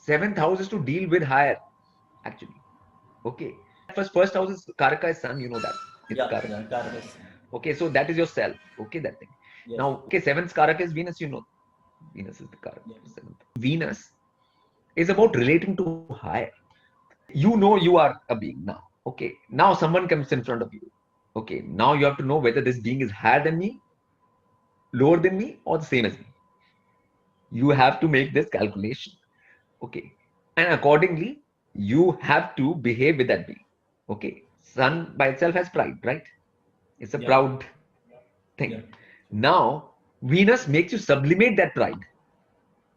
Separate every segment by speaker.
Speaker 1: Seventh house is to deal with higher, actually. Okay. First house is Karaka is sun, you know that. It's Karaka.
Speaker 2: Yeah, Karaka.
Speaker 1: Okay, so that is your self. Okay, that thing.
Speaker 2: Yes.
Speaker 1: Now, okay, seventh Karaka is Venus, you know. Venus is the Karaka.
Speaker 2: Yes.
Speaker 1: Seventh. Venus is about relating to higher. You know you are a being now. Okay, now someone comes in front of you. Okay, now you have to know whether this being is higher than me, lower than me, or the same as me. You have to make this calculation. Okay, and accordingly, you have to behave with that being. Okay, sun by itself has pride, right? It's a proud thing.
Speaker 2: Yeah.
Speaker 1: Now, Venus makes you sublimate that pride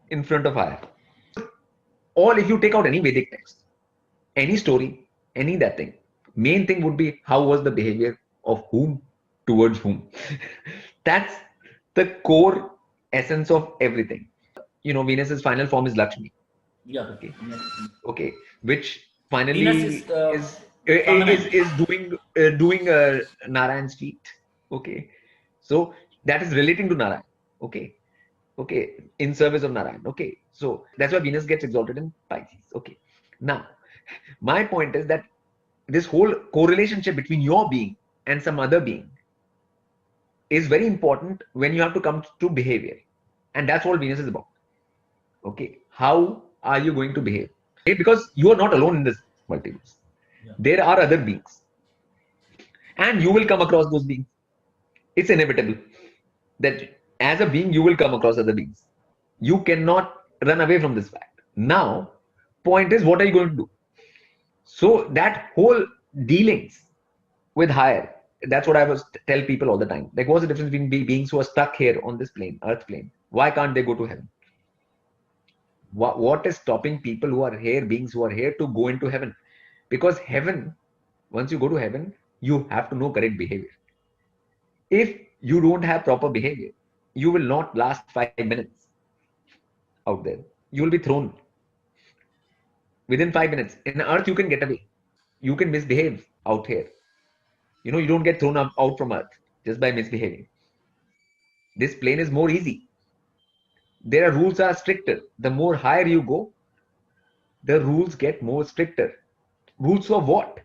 Speaker 1: in front of higher. Or if you take out any Vedic text, any story, any that thing, main thing would be how was the behavior of whom towards whom. That's the core essence of everything. You know, Venus's final form is Lakshmi.
Speaker 2: Yeah.
Speaker 1: Okay. Okay. Which finally
Speaker 2: Venus
Speaker 1: is doing Narayan's feet. Okay. So that is relating to Narayan. Okay. Okay. In service of Narayan. Okay. So that's why Venus gets exalted in Pisces. Okay. Now, my point is that this whole correlationship between your being and some other being is very important when you have to come to behavior. And that's what Venus is about. Okay. How are you going to behave? Because you are not alone in this multiverse.
Speaker 2: Yeah.
Speaker 1: There are other beings. And you will come across those beings. It's inevitable that as a being, you will come across other beings. You cannot run away from this fact. Now, point is, what are you going to do? So that whole dealings with higher, that's what I was tell people all the time. Like, what's the difference between beings who are stuck here on this plane, earth plane? Why can't they go to heaven? What is stopping people who are here, beings who are here, to go into heaven? Because heaven, once you go to heaven, you have to know correct behavior. If you don't have proper behavior, you will not last 5 minutes out there. You will be thrown within 5 minutes. In earth, you can get away. You can misbehave out here. You know, you don't get thrown out from earth just by misbehaving. This plane is more easy. Their rules are stricter. The more higher you go, the rules get more stricter. Rules of what?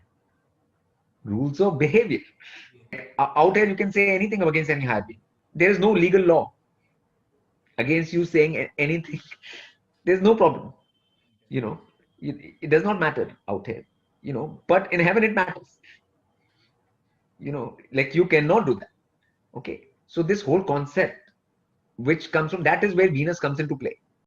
Speaker 1: Rules of behavior. Out here, you can say anything against any higher being. There is no legal law against you saying anything. There's no problem. You know, it does not matter out here. You know, but in heaven it matters. You know, like you cannot do that. Okay. So this whole concept, which comes from, that is where Venus comes into play.